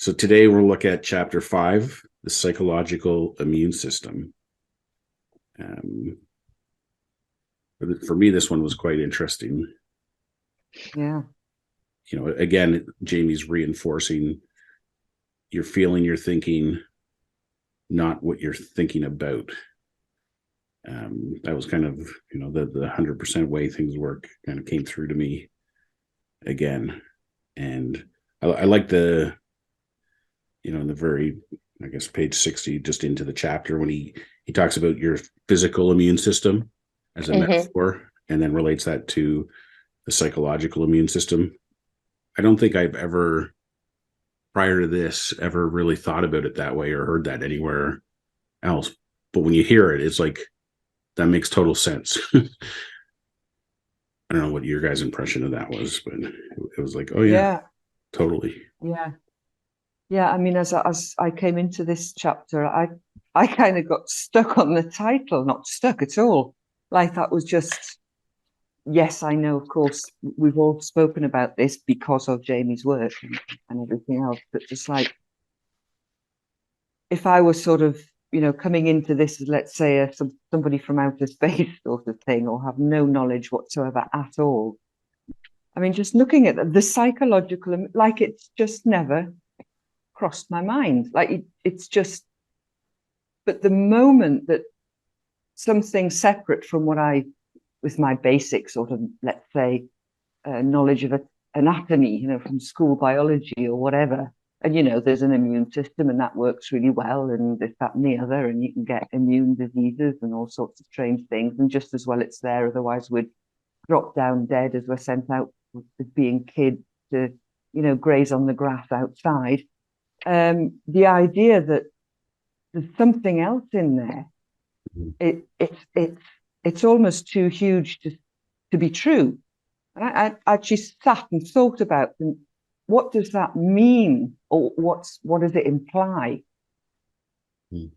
So today we'll look at chapter 5, the psychological immune system. Um, for me, this one was quite interesting. Yeah. You know, again, Jamie's reinforcing you're feeling, you're thinking, not what you're thinking about. That was kind of, the 100% way things work kind of came through to me again. And I like in the very, I guess, page 60, just into the chapter when he talks about your physical immune system as a metaphor and then relates that to the psychological immune system. I don't think I've ever, prior to this, ever really thought about it that way or heard that anywhere else. But when you hear it, it's like, that makes total sense. I don't know what your guys' impression of that was, but it was like, oh yeah, Yeah. totally. Yeah. Yeah. I mean, as I came into this chapter, I kind of got stuck on the title, not stuck at all. Like that was just, yes, I know, of course, we've all spoken about this because of Jamie's work and everything else, but just like if I was sort of, coming into this as, let's say, somebody from outer space sort of thing, or have no knowledge whatsoever at all. I mean, just looking at the psychological, like it's just never crossed my mind. Like it's just, but the moment that something separate from what with my basic sort of, let's say, knowledge of anatomy, from school biology or whatever, and there's an immune system and that works really well, and this, that, and the other, and you can get immune diseases and all sorts of strange things, and just as well it's there, otherwise we'd drop down dead as we're sent out as being kids to, graze on the grass outside. The idea that there's something else in there, it's almost too huge to be true. And I actually sat and thought about what does that mean, or what does it imply? Mm.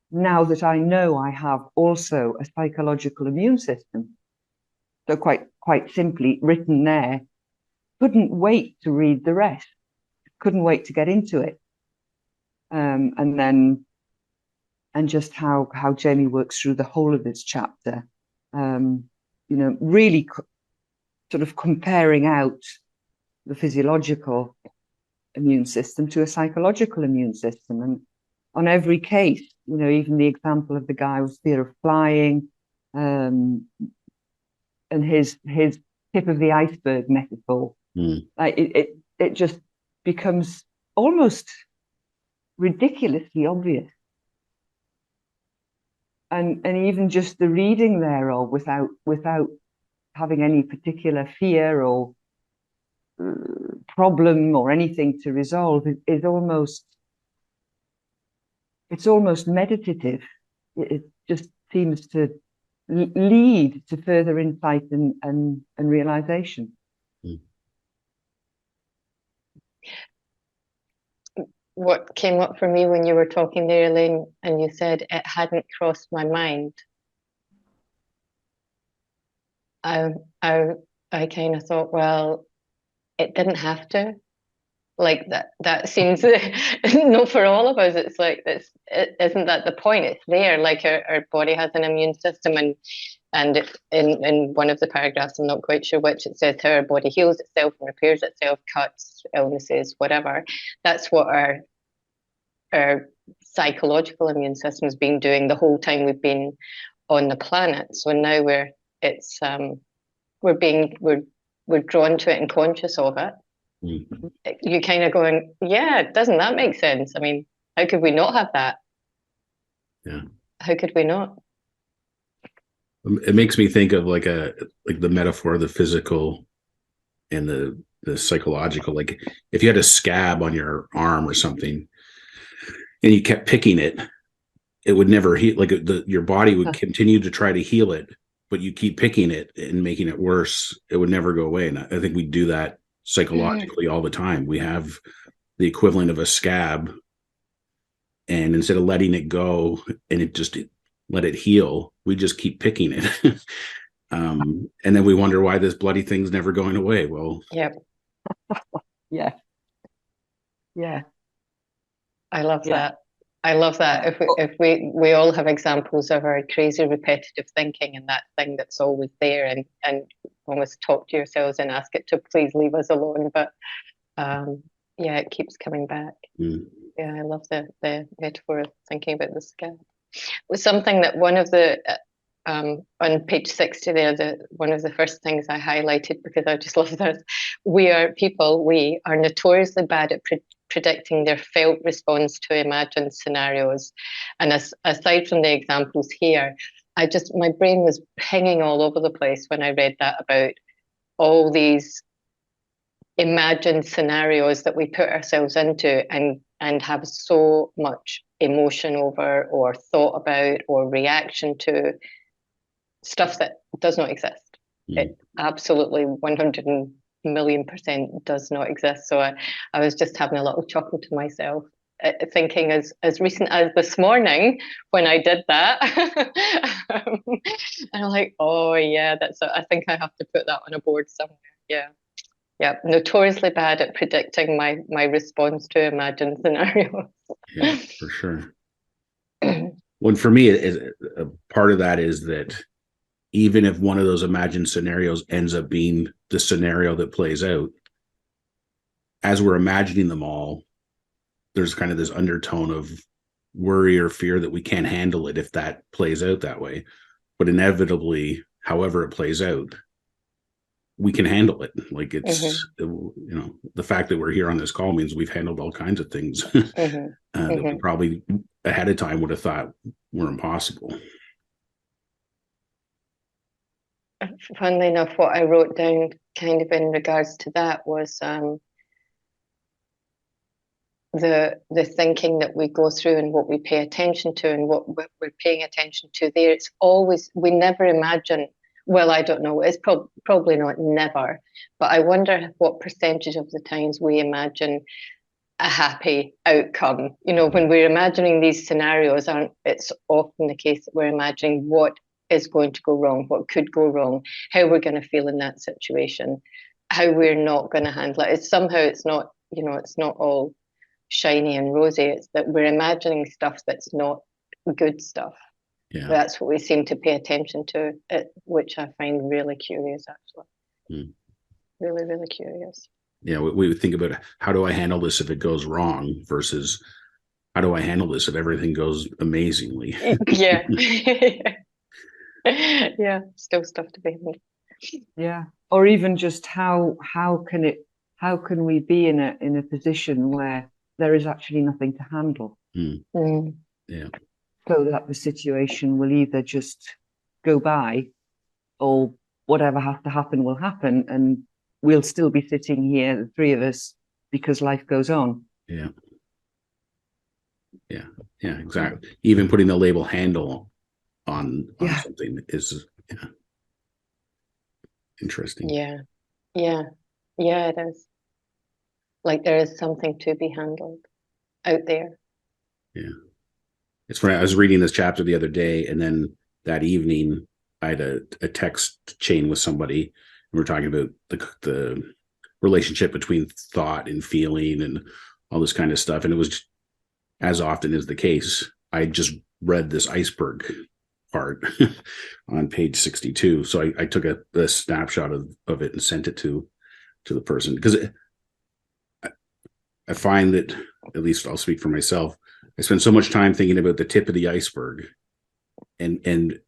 Now that I know I have also a psychological immune system, so quite simply written there, couldn't wait to read the rest, couldn't wait to get into it, and just how Jamie works through the whole of this chapter, really sort of comparing out the physiological immune system to a psychological immune system. And on every case, even the example of the guy with fear of flying, and his tip of the iceberg metaphor, like it just becomes almost ridiculously obvious. And even just the reading thereof without having any particular fear or problem or anything to resolve is almost, it's almost meditative. It just seems to lead to further insight and realization. What came up for me when you were talking there, Lynne, and you said it hadn't crossed my mind, I kind of thought, well, it didn't have to. Like that seems not for all of us. It's like isn't that the point? It's there. Like our body has an immune system, and in one of the paragraphs, I'm not quite sure which, it says how our body heals itself and repairs itself, cuts, illnesses, whatever. That's what our psychological immune system has been doing the whole time we've been on the planet. So now we're drawn to it and conscious of it. Mm-hmm. You kind of going, yeah, doesn't that make sense? I mean, how could we not have that? Yeah. How could we not? It makes me think of like the metaphor of the physical and the psychological. Like if you had a scab on your arm or something and you kept picking it, it would never heal. Like your body would continue to try to heal it, but you keep picking it and making it worse. It would never go away. And I think we do that psychologically all the time. We have the equivalent of a scab, and instead of letting it go and let it heal, we just keep picking it. And then we wonder why this bloody thing's never going away. Well, yep. Yeah. I love Yeah. that. I love that. If we all have examples of our crazy repetitive thinking and that thing that's always there, and almost talk to yourselves and ask it to please leave us alone. But yeah, it keeps coming back. Mm. Yeah, I love the metaphor of thinking about the sky. It was something that one of the on page 60 there, one of the first things I highlighted, because I just love this. We are notoriously bad at predicting their felt response to imagined scenarios. And aside from the examples here, my brain was pinging all over the place when I read that about all these imagined scenarios that we put ourselves into and have so much emotion over, or thought about, or reaction to stuff that does not exist. It absolutely 100,000,000% does not exist. So I was just having a little chuckle to myself, thinking as recent as this morning when I did that. And I'm like, oh yeah, I think I have to put that on a board somewhere. Yeah. Yeah, notoriously bad at predicting my response to imagined scenarios. Yeah, for sure. Well, for me, a part of that is that even if one of those imagined scenarios ends up being the scenario that plays out, as we're imagining them all, there's kind of this undertone of worry or fear that we can't handle it if that plays out that way. But inevitably, however it plays out, we can handle it. Like it's, the fact that we're here on this call means we've handled all kinds of things that we probably ahead of time would have thought were impossible. Funnily enough, what I wrote down kind of in regards to that was the thinking that we go through and what we pay attention to and what we're paying attention to there. It's always, we never imagine, well, I don't know, it's probably not never, but I wonder what percentage of the times we imagine a happy outcome. When we're imagining these scenarios, it's often the case that we're imagining what is going to go wrong, what could go wrong, how we're going to feel in that situation, how we're not going to handle it. It's not, it's not all shiny and rosy. It's that we're imagining stuff that's not good stuff. Yeah, that's what we seem to pay attention to, which I find really curious, actually. Really, really curious. Yeah, we would think about, how do I handle this if it goes wrong, versus how do I handle this if everything goes amazingly? Yeah. Yeah, still stuff to be handled. Yeah, or even just how can we be in a position where there is actually nothing to handle? Yeah. So that the situation will either just go by, or whatever has to happen will happen, and we'll still be sitting here, the three of us, because life goes on. Yeah, exactly. Even putting the label handle on something is interesting. Yeah, it is. Like there is something to be handled out there. Yeah. It's funny. I was reading this chapter the other day, and then that evening I had a text chain with somebody, and we were talking about the relationship between thought and feeling and all this kind of stuff. And it was, as often is the case, I just read this iceberg part on page 62. So I took a snapshot of it and sent it to the person, because I find that, at least I'll speak for myself, I spend so much time thinking about the tip of the iceberg, and in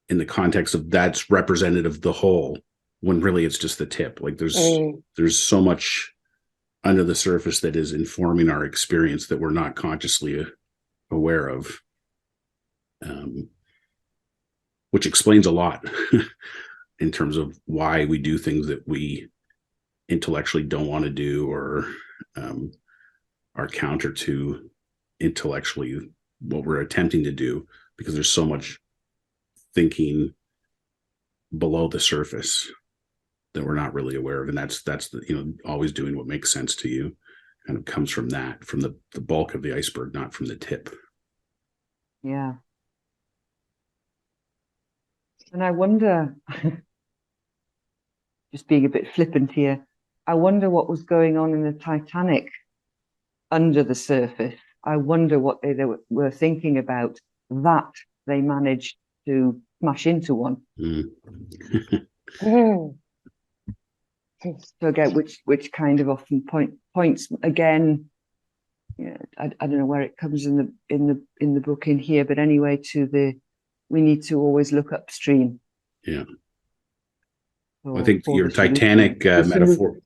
the context of that's representative of the whole, when really it's just the tip. Like there's so much under the surface that is informing our experience that we're not consciously aware of, which explains a lot in terms of why we do things that we intellectually don't want to do, or are counter to intellectually what we're attempting to do, because there's so much thinking below the surface that we're not really aware of. And that's the, always doing what makes sense to you kind of comes from that, from the bulk of the iceberg, not from the tip. Yeah. And I wonder, just being a bit flippant here, I wonder what was going on in the Titanic under the surface. I wonder what they were thinking about that they managed to smash into one. So again, which kind of often points again. Yeah, I don't know where it comes in the book in here, but anyway, we need to always look upstream. Yeah. I think your Titanic metaphor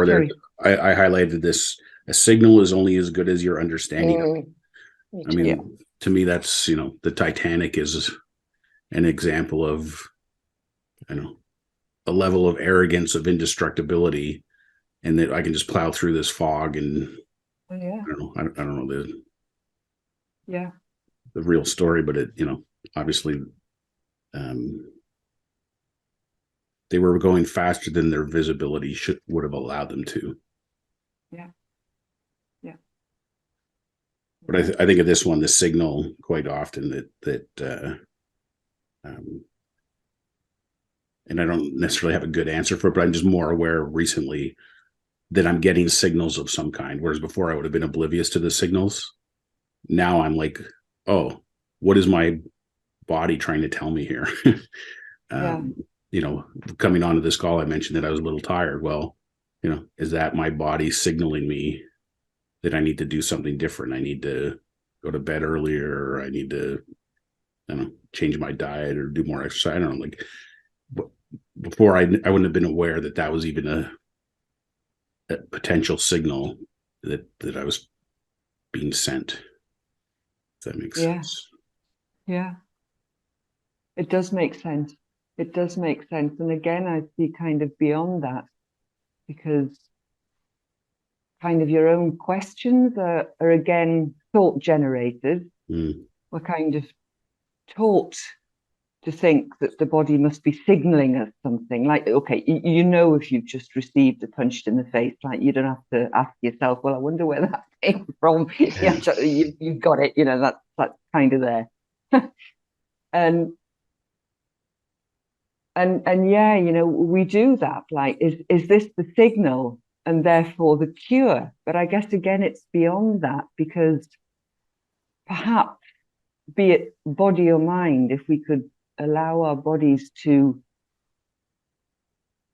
there, I highlighted this: a signal is only as good as your understanding of it. I mean, to me, that's, the Titanic is an example of, a level of arrogance, of indestructibility, and that I can just plow through this fog and I don't know the real story, but it, obviously, they were going faster than their visibility would have allowed them to. Yeah. But I think of this one, the signal, quite often and I don't necessarily have a good answer for it, but I'm just more aware recently that I'm getting signals of some kind. Whereas before I would have been oblivious to the signals. Now I'm like, oh, what is my body trying to tell me here? Coming onto this call, I mentioned that I was a little tired. Well, is that my body signaling me that I need to do something different? I need to go to bed earlier, or I need to, change my diet or do more exercise. I don't know, like, before I wouldn't have been aware that was even a potential signal that I was being sent. If that makes sense. Yeah. It does make sense. It does make sense. And again, I see kind of beyond that, because kind of your own questions are again thought generated. We're kind of taught to think that the body must be signaling us something, like, okay, if you've just received a punch in the face, like, you don't have to ask yourself, well, I wonder where that came from. You've got it, that's kind of there. and yeah, we do that, like, is this the signal and therefore the cure? But I guess again it's beyond that, because perhaps, be it body or mind, if we could allow our bodies to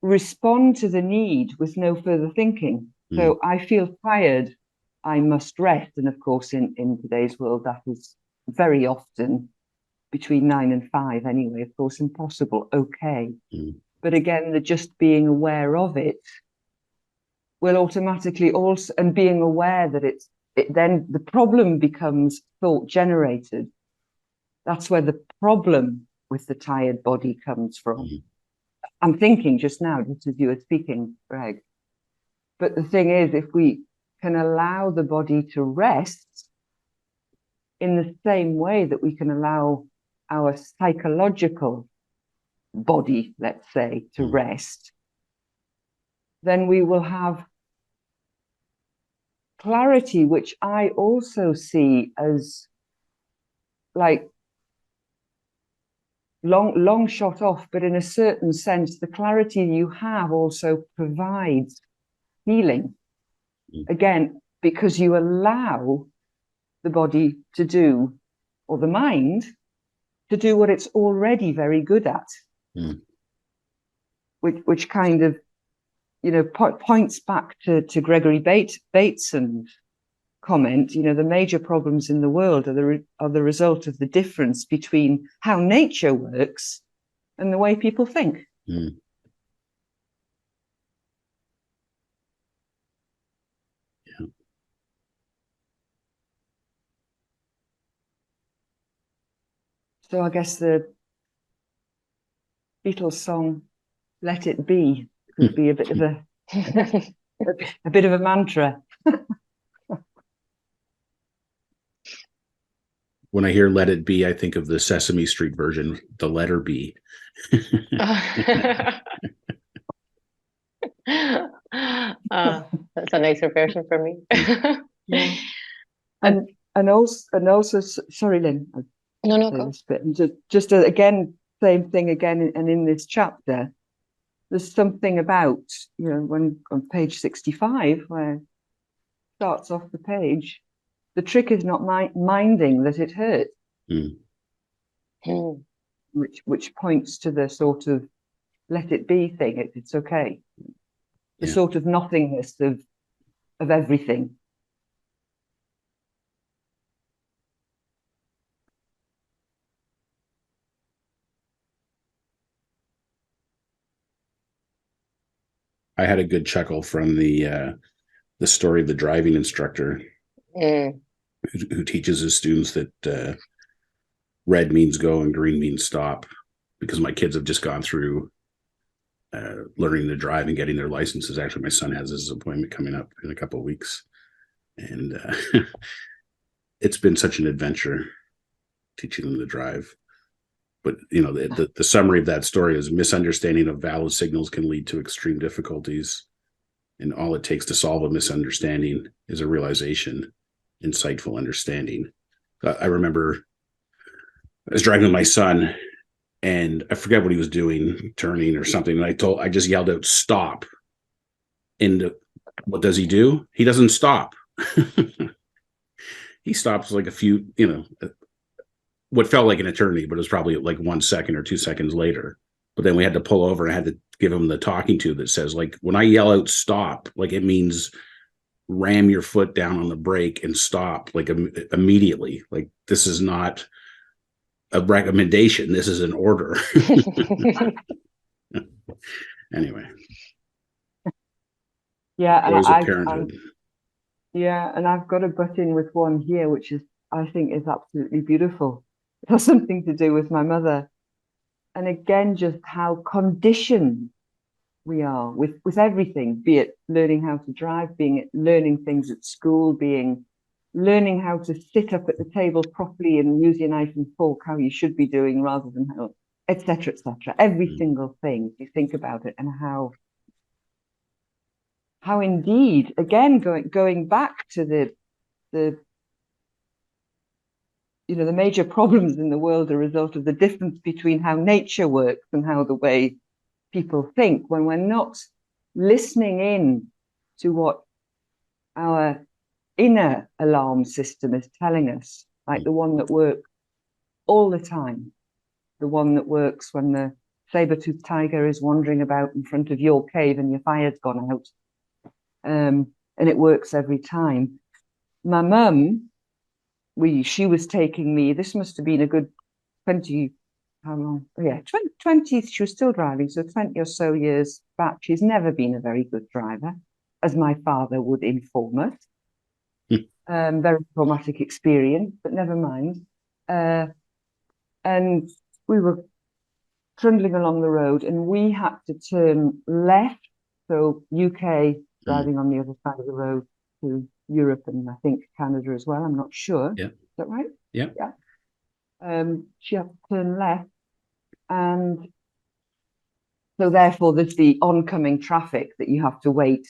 respond to the need with no further thinking. So I feel tired, I must rest. And of course, in today's world, that is very often between 9 and 5 anyway, of course, impossible. Okay. But again, the just being aware of it will automatically also, and being aware that then the problem becomes thought generated. That's where the problem with the tired body comes from. I'm thinking just now, just as you were speaking, Greg. But the thing is, if we can allow the body to rest in the same way that we can allow our psychological body, let's say, to rest, then we will have clarity, which I also see as like long shot off, but in a certain sense, the clarity you have also provides healing. Again, because you allow the body to do, or the mind to do, what it's already very good at. Which kind of, points back to Gregory Bateson's comment. The major problems in the world are the result of the difference between how nature works and the way people think. So I guess the Beatles song "Let It Be" could be a bit of a bit of a mantra. When I hear "Let It Be," I think of the Sesame Street version, the letter B. That's a nicer version for me. Yeah. And also, sorry, Lynn. No, go. Just again, same thing again, and in this chapter, there's something about, when on page 65, where starts off the page, the trick is not minding that it hurts, which points to the sort of let it be thing. It's okay. The sort of nothingness of everything. I had a good chuckle from the story of the driving instructor who teaches his students that red means go and green means stop, because my kids have just gone through learning to drive and getting their licenses. Actually, my son has his appointment coming up in a couple of weeks, and it's been such an adventure teaching them to drive. But the summary of that story is misunderstanding of valid signals can lead to extreme difficulties, and all it takes to solve a misunderstanding is a realization, insightful understanding. I remember I was driving with my son, and I forget what he was doing, turning or something. And I just yelled out, "Stop!" And what does he do? He doesn't stop. He stops like a few, what felt like an eternity, but it was probably like 1 second or 2 seconds later. But then we had to pull over and I had to give him the talking to that says, like, when I yell out stop, like it means ram your foot down on the brake and stop, like immediately. Like, this is not a recommendation. This is an order. Anyway. Yeah. And and I've got to butt in with one here, which I think is absolutely beautiful. It has something to do with my mother. And again, just how conditioned we are with everything, be it learning how to drive, being it learning things at school, being learning how to sit up at the table properly and use your knife and fork how you should be doing rather than how, etc., etc. Every single thing, you think about it, and how indeed, again, going back to the the major problems in the world are a result of the difference between how nature works and how the way people think, when we're not listening in to what our inner alarm system is telling us, like the one that works all the time, the one that works when the saber-toothed tiger is wandering about in front of your cave and your fire's gone out, and it works every time. My mum, she was taking me, this must have been a good 20, how long? Yeah, 20, she was still driving, so 20 or so years back. She's never been a very good driver, as my father would inform us. Very traumatic experience, but never mind. And we were trundling along the road and we had to turn left, so UK, driving on the other side of the road to Europe and I think Canada as well. I'm not sure. Yeah. Is that right? Yeah. Yeah. She had to turn left, and so therefore there's the oncoming traffic that you have to wait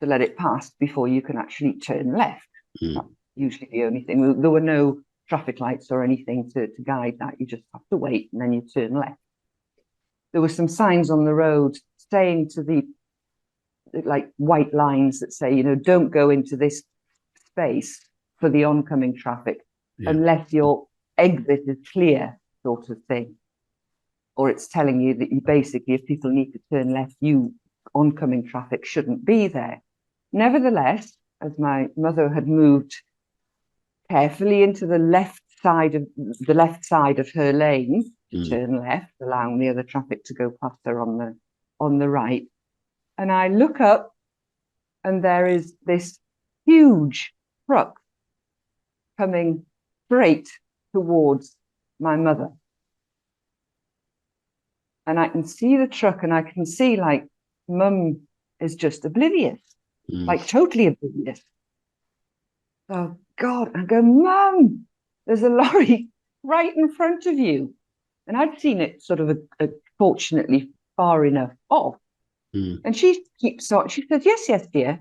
to let it pass before you can actually turn left. That's usually the only thing. There were no traffic lights or anything to guide that. You just have to wait and then you turn left. There were some signs on the road saying to the, like, white lines that say, don't go into this space for the oncoming traffic unless your exit is clear, sort of thing. Or it's telling you that you basically, if people need to turn left, oncoming traffic shouldn't be there. Nevertheless, as my mother had moved carefully into the left side of her lane to turn left, allowing the other traffic to go past her on the right, and I look up, and there is this huge truck coming straight towards my mother. And I can see the truck, and I can see, like, Mum is just oblivious, like totally oblivious. Oh God, I go, Mum, there's a lorry right in front of you. And I'd seen it sort of fortunately far enough off. And she keeps on, she said, yes, dear.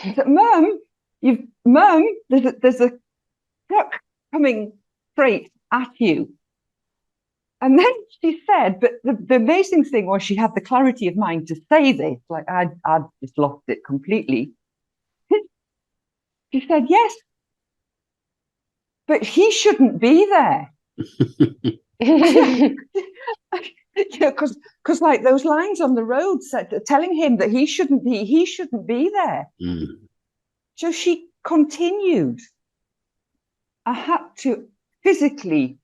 I said, Mum, there's a truck coming straight at you. And then she said, but the amazing thing was she had the clarity of mind to say this, like I'd just lost it completely. She said, yes, but he shouldn't be there. Because like those lines on the road said, telling him that he shouldn't be there. So she continued. I had to physically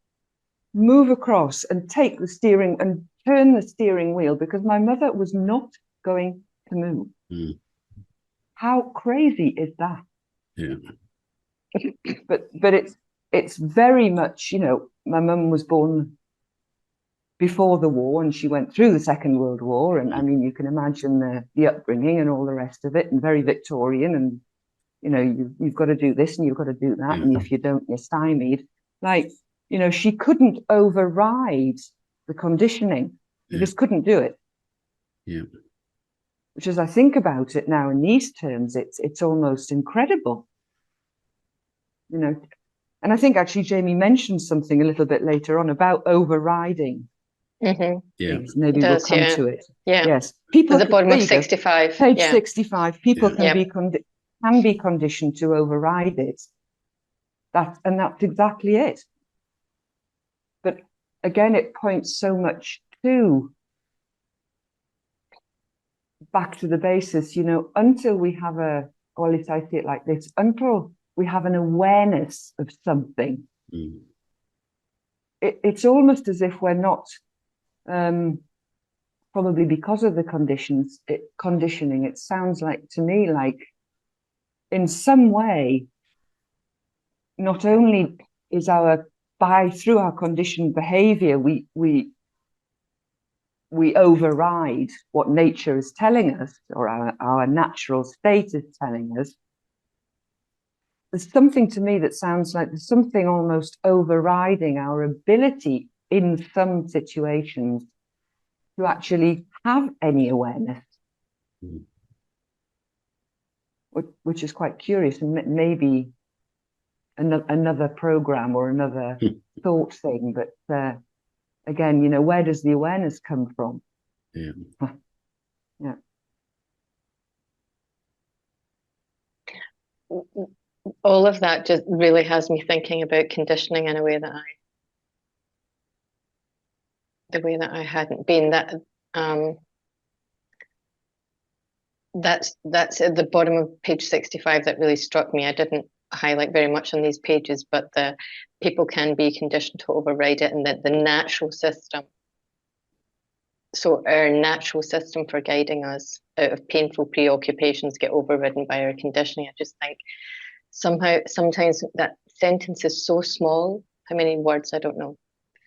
move across and take the steering and turn the steering wheel because my mother was not going to move. How crazy is that? Yeah. But it's very much, you know, my mum was born before the war and she went through the Second World War, and I mean you can imagine the upbringing and all the rest of it, and very Victorian, and you know you've got to do this and you've got to do that, and if you don't, you're stymied. Like, you know, she couldn't override the conditioning. She just couldn't do it. Yeah. Which, as I think about it now in these terms, it's almost incredible. You know, and I think actually Jamie mentioned something a little bit later on about overriding. Yeah. Maybe we'll come to it. Yeah. Yes. People at the bottom of 65. Page 65. People can be conditioned to override it. That's exactly it. But again, it points so much to back to the basis, you know, until we have or at least I see it like this, until we have an awareness of something, it's almost as if we're not, probably because of the conditioning, it sounds like to me like in some way, not only is through our conditioned behavior, we override what nature is telling us, or our natural state is telling us. There's something to me that sounds like there's something almost overriding our ability in some situations to actually have any awareness, which is quite curious, and maybe another program or another thought thing. But again, you know, where does the awareness come from? Yeah. Yeah. All of that just really has me thinking about conditioning in a way that I hadn't been. That's at the bottom of page 65 that really struck me. I didn't highlight very much on these pages, but the people can be conditioned to override it, and that the natural system, so our natural system for guiding us out of painful preoccupations, get overridden by our conditioning. I just think sometimes that sentence is so small. How many words? I don't know,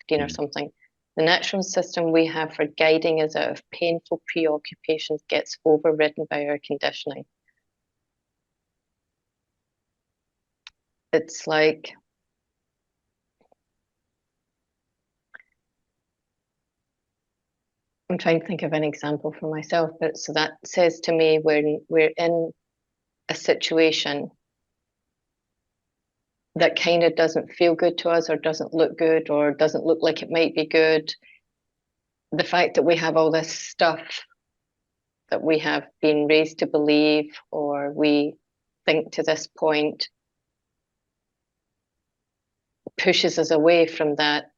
15 or something. The natural system we have for guiding us out of painful preoccupations gets overridden by our conditioning. It's like, I'm trying to think of an example for myself, but so that says to me when we're in a situation that kind of doesn't feel good to us, or doesn't look good, or doesn't look like it might be good, the fact that we have all this stuff that we have been raised to believe, or we think to this point, pushes us away from that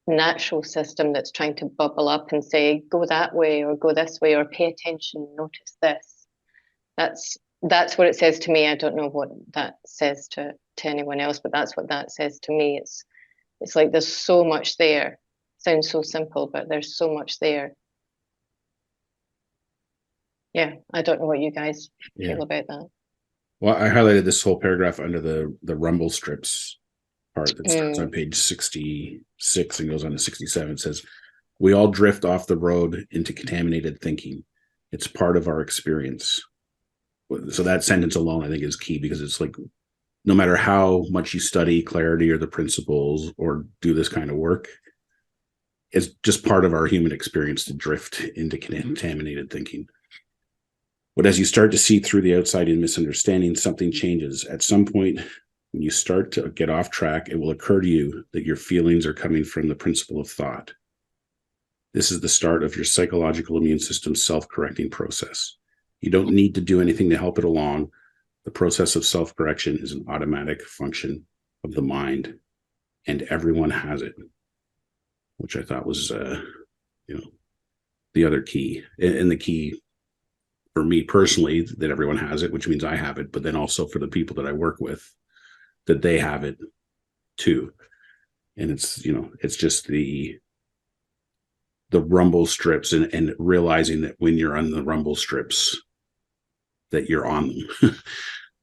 natural system that's trying to bubble up and say, go that way or go this way, or pay attention, notice this. That's what it says to me. I don't know what that says to anyone else, but that's what that says to me. It's like there's so much there. Sounds so simple, but there's so much there. Yeah, I don't know what you guys feel about that. Well, I highlighted this whole paragraph under the rumble strips part that starts on page 66 and goes on to 67. It says, we all drift off the road into contaminated thinking. It's part of our experience. So that sentence alone, I think, is key, because it's like, no matter how much you study clarity or the principles or do this kind of work, it's just part of our human experience to drift into contaminated thinking. But as you start to see through the outside in misunderstanding, something changes. At some point, when you start to get off track, it will occur to you that your feelings are coming from the principle of thought. This is the start of your psychological immune system's self-correcting process. You don't need to do anything to help it along. The process of self-correction is an automatic function of the mind, and everyone has it, which I thought was, the other key. And the key for me personally, that everyone has it, which means I have it, but then also for the people that I work with, that they have it too. And it's just the rumble strips, and realizing that when you're on the rumble strips, that you're on them.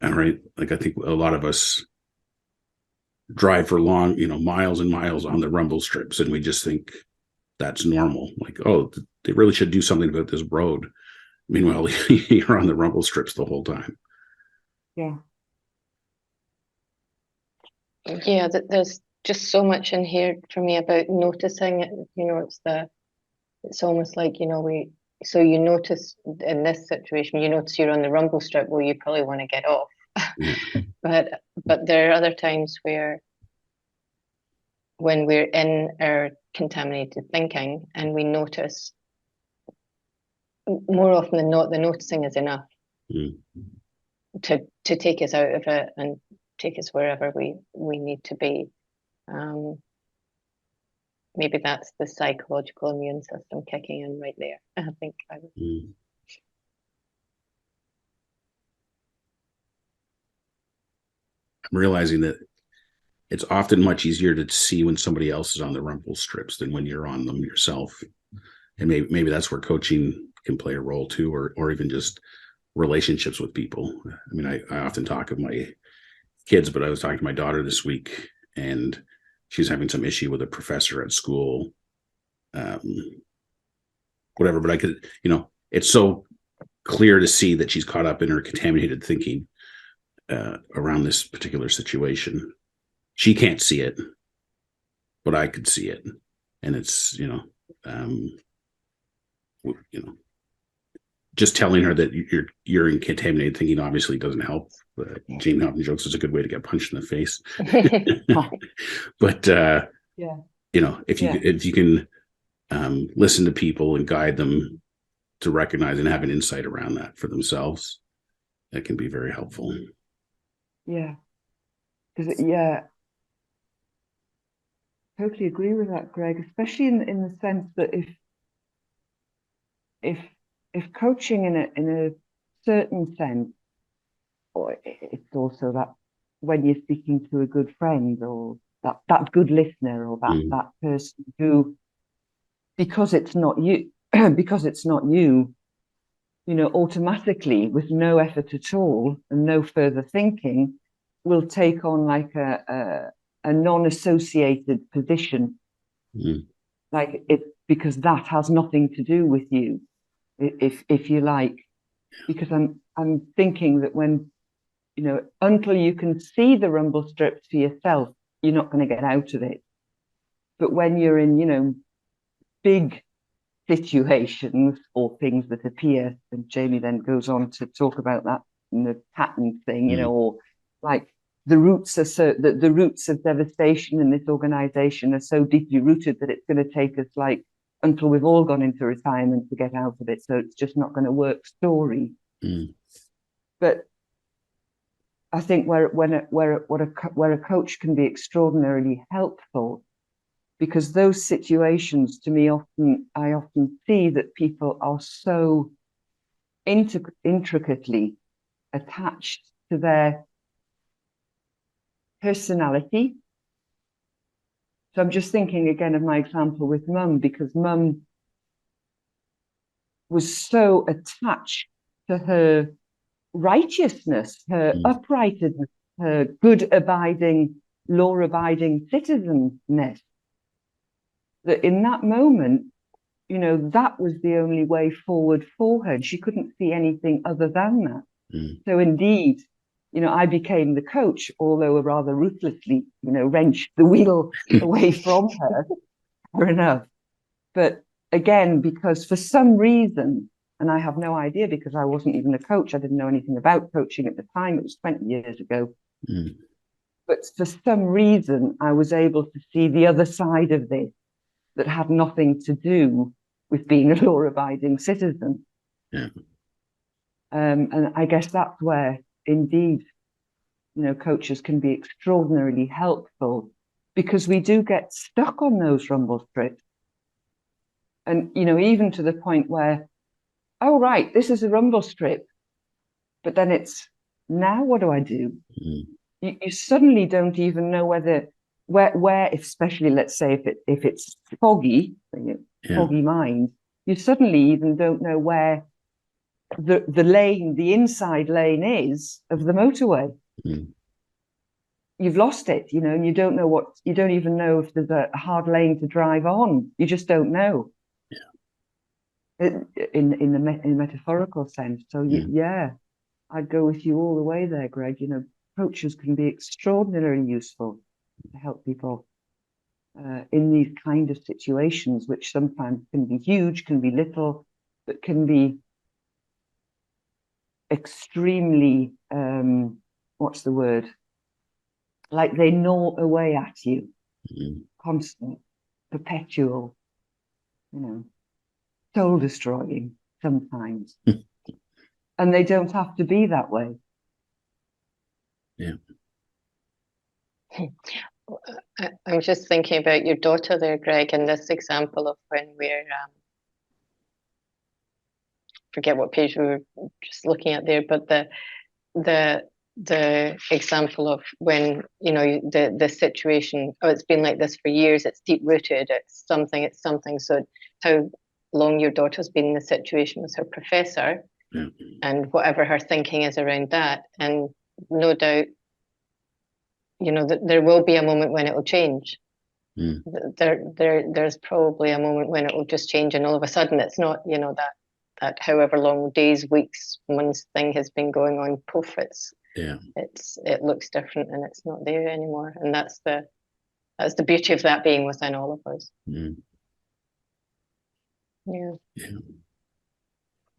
All right. Like, I think a lot of us drive for long, miles and miles on the rumble strips, and we just think that's normal. Like, oh, they really should do something about this road. Meanwhile, you're on the rumble strips the whole time. Yeah. Yeah, there's just so much in here for me about noticing it. It's almost like, so you notice in this situation, you notice you're on the rumble strip, well, you probably want to get off. Yeah. But there are other times when we're in our contaminated thinking and we notice, more often than not, the noticing is enough to take us out of it and take us wherever we need to be. Maybe that's the psychological immune system kicking in right there. I think I'm realizing that it's often much easier to see when somebody else is on the rumble strips than when you're on them yourself. And maybe that's where coaching can play a role too, or even just relationships with people. I mean, I often talk of my kids, but I was talking to my daughter this week, and she's having some issue with a professor at school, whatever. But I could, it's so clear to see that she's caught up in her contaminated thinking around this particular situation. She can't see it, but I could see it. And it's, just telling her that you're in contaminated thinking obviously doesn't help. Gene Hopkins jokes is a good way to get punched in the face. But if you can listen to people and guide them to recognize and have an insight around that for themselves, that can be very helpful. Yeah. Because totally agree with that, Greg, especially in the sense that if coaching in a certain sense, or it's also that when you're speaking to a good friend, or that good listener, or that person who, because it's not you, automatically, with no effort at all and no further thinking, will take on like a non-associated position, like it, because that has nothing to do with you, if you like. Because I'm thinking that when, until you can see the rumble strips for yourself, you're not going to get out of it. But when you're in, big situations or things that appear, and Jamie then goes on to talk about that in the pattern thing, or like the roots of devastation in this organization are so deeply rooted that it's going to take us like until we've all gone into retirement to get out of it. So it's just not going to work story. But I think where a coach can be extraordinarily helpful, because those situations, to me, I often see that people are so intricately attached to their personality. So I'm just thinking again of my example with Mum, because Mum was so attached to her righteousness, her uprightness, her good abiding, law-abiding citizenness, that in that moment, that was the only way forward for her. And she couldn't see anything other than that. So indeed, I became the coach, although rather ruthlessly, wrenched the wheel away from her. Fair enough. But again, because for some reason, and I have no idea because I wasn't even a coach, I didn't know anything about coaching at the time, it was 20 years ago. But for some reason, I was able to see the other side of this that had nothing to do with being a law-abiding citizen. And I guess that's where indeed, coaches can be extraordinarily helpful, because we do get stuck on those rumble strips. And, even to the point where, oh, right, this is a rumble strip. But then it's, now what do I do? You suddenly don't even know where, especially, let's say, if it's foggy, foggy mind, you suddenly even don't know where the lane, the inside lane is of the motorway. You've lost it, and you don't know you don't even know if there's a hard lane to drive on. You just don't know. In the metaphorical sense. So yeah, I'd go with you all the way there, Greg. Coaches can be extraordinarily useful to help people in these kind of situations, which sometimes can be huge, can be little, but can be extremely, what's the word? Like they gnaw away at you, constant, perpetual, soul destroying sometimes. And they don't have to be that way. Yeah. I'm just thinking about your daughter there, Greg, and this example of when we're forget what page we were just looking at there, but the example of when the situation, it's been like this for years, it's deep rooted, it's something. So how long your daughter's been in the situation with her professor, and whatever her thinking is around that, and no doubt there will be a moment when it will change. There's probably a moment when it will just change, and all of a sudden it's not that however long, days, weeks, months thing has been going on, poof, it looks different and it's not there anymore. And that's the beauty of that being within all of us. Yeah.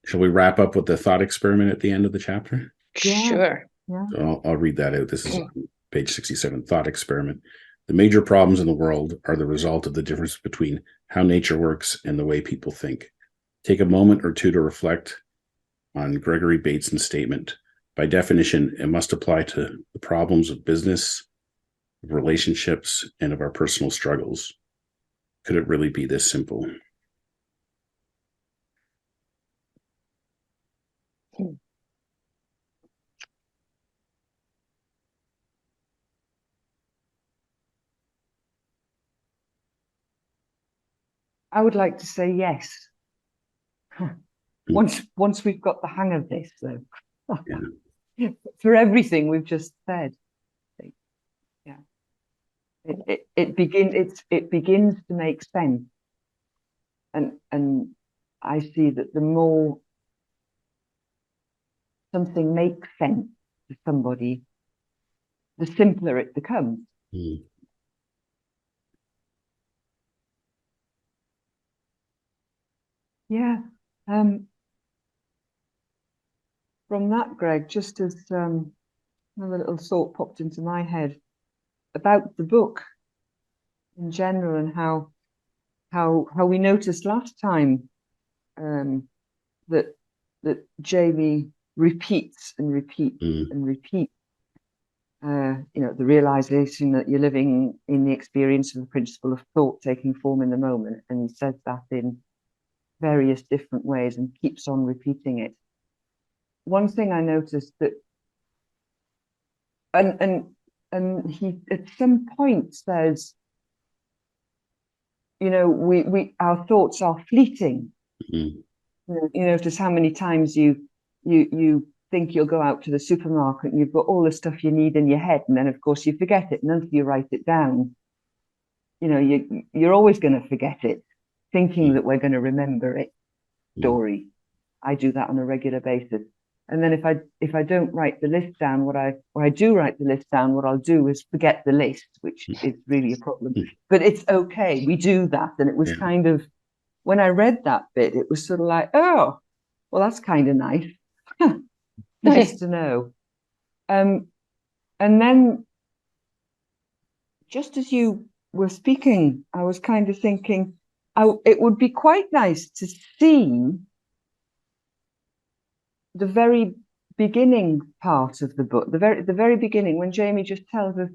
Shall we wrap up with the thought experiment at the end of the chapter? Sure. Yeah. So I'll read that out. This is on page 67, thought experiment. The major problems in the world are the result of the difference between how nature works and the way people think. Take a moment or two to reflect on Gregory Bateson's statement. By definition, it must apply to the problems of business, of relationships, and of our personal struggles. Could it really be this simple? I would like to say yes. Once we've got the hang of this, though, for everything we've just said, it begins to make sense, and I see that the more something makes sense to somebody, the simpler it becomes. Yeah. From that, Greg, just as another little thought popped into my head about the book in general, and how we noticed last time that Jamie repeats and repeats and repeats. The realization that you're living in the experience of the principle of thought taking form in the moment, and he says that in various different ways and keeps on repeating it. One thing I noticed that, and he at some point says, we our thoughts are fleeting. You notice how many times you think you'll go out to the supermarket and you've got all the stuff you need in your head, and then of course you forget it, and until you write it down, you're always going to forget it, thinking that we're going to remember it. Story. I do that on a regular basis. And then if I don't write the list down, what I do write the list down, what I'll do is forget the list, which is really a problem. But it's okay. We do that. And it was kind of, when I read that bit, it was sort of like, oh, well, that's kind of nice. Nice to know. And then just as you were speaking, I was kind of thinking, it would be quite nice to see the very beginning part of the book, the very beginning, when Jamie just tells us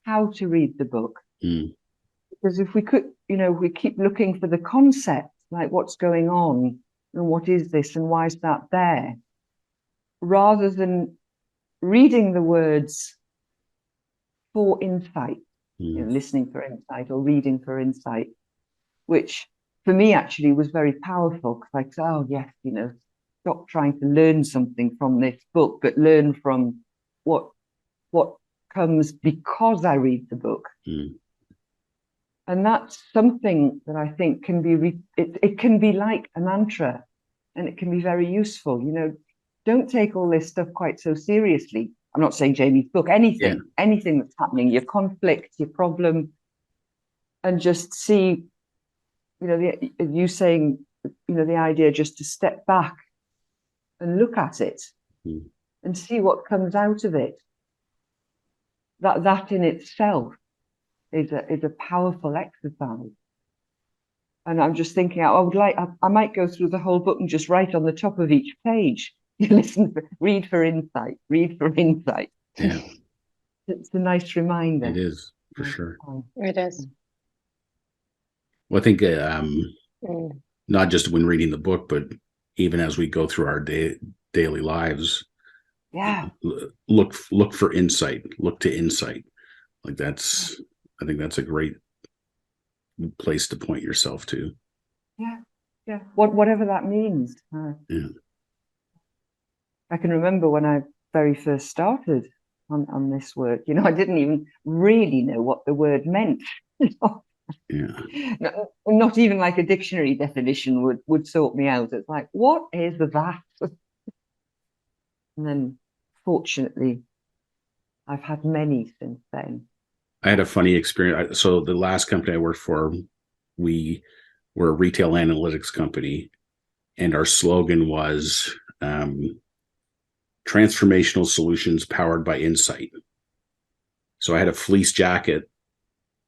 how to read the book. Because if we could, we keep looking for the concept, like what's going on and what is this and why is that there, rather than reading the words for insight, listening for insight or reading for insight, which for me actually was very powerful, because I said, oh yes, stop trying to learn something from this book, but learn from what comes because I read the book. And that's something that I think can be, it can be like a mantra, and it can be very useful. Don't take all this stuff quite so seriously. I'm not saying Jamie's book, anything that's happening, your conflict, your problem, and just see, you saying, the idea just to step back and look at it and see what comes out of it. That in itself is a powerful exercise. And I'm just thinking, I might go through the whole book and just write on the top of each page, read for insight, read for insight. Yeah. It's a nice reminder. It is, for sure. It is. Well, I think not just when reading the book, but even as we go through our daily lives, look for insight, look to insight. Like I think that's a great place to point yourself to. Yeah. Whatever that means. I can remember when I very first started on this work, I didn't even really know what the word meant. Not even like a dictionary definition would sort me out. It's like, what is that? And then fortunately I've had many since then. I had a funny experience. So the last company I worked for, we were a retail analytics company, and our slogan was transformational solutions powered by insight. So I had a fleece jacket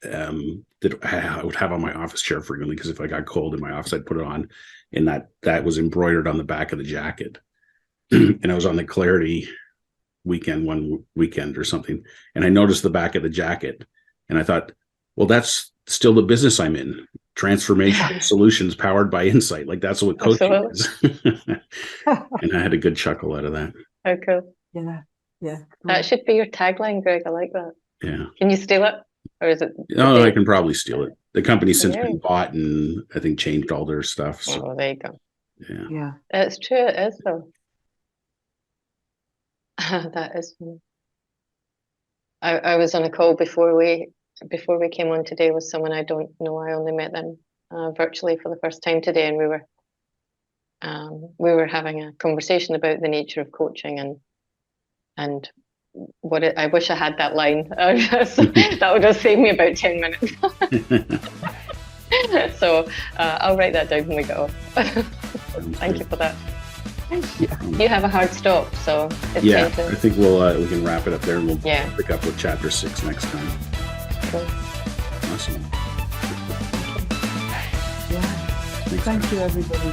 that I would have on my office chair frequently, because if I got cold in my office, I'd put it on, and that was embroidered on the back of the jacket. And I was on the Clarity weekend one weekend or something, and I noticed the back of the jacket, and I thought, well, that's still the business I'm in. Transformation solutions powered by insight. Like, that's what coaching is. And I had a good chuckle out of that. Oh, cool. Yeah. That should be your tagline, Greg. I like that. Yeah. Can you steal it? Or is it? No, I can probably steal it. The company's since been bought and I think changed all their stuff. So. Oh, there you go. Yeah. It's true. It is, though. That is funny. I was on a call before we came on today with someone I don't know. I only met them virtually for the first time today, and we were having a conversation about the nature of coaching and I wish I had that line. That would have saved me about 10 minutes. So I'll write that down when we get off. Thank you for that. You have a hard stop, so it's I think we can wrap it up there, and we'll pick up with chapter 6 next time. Cool. Awesome. Thank you, everybody.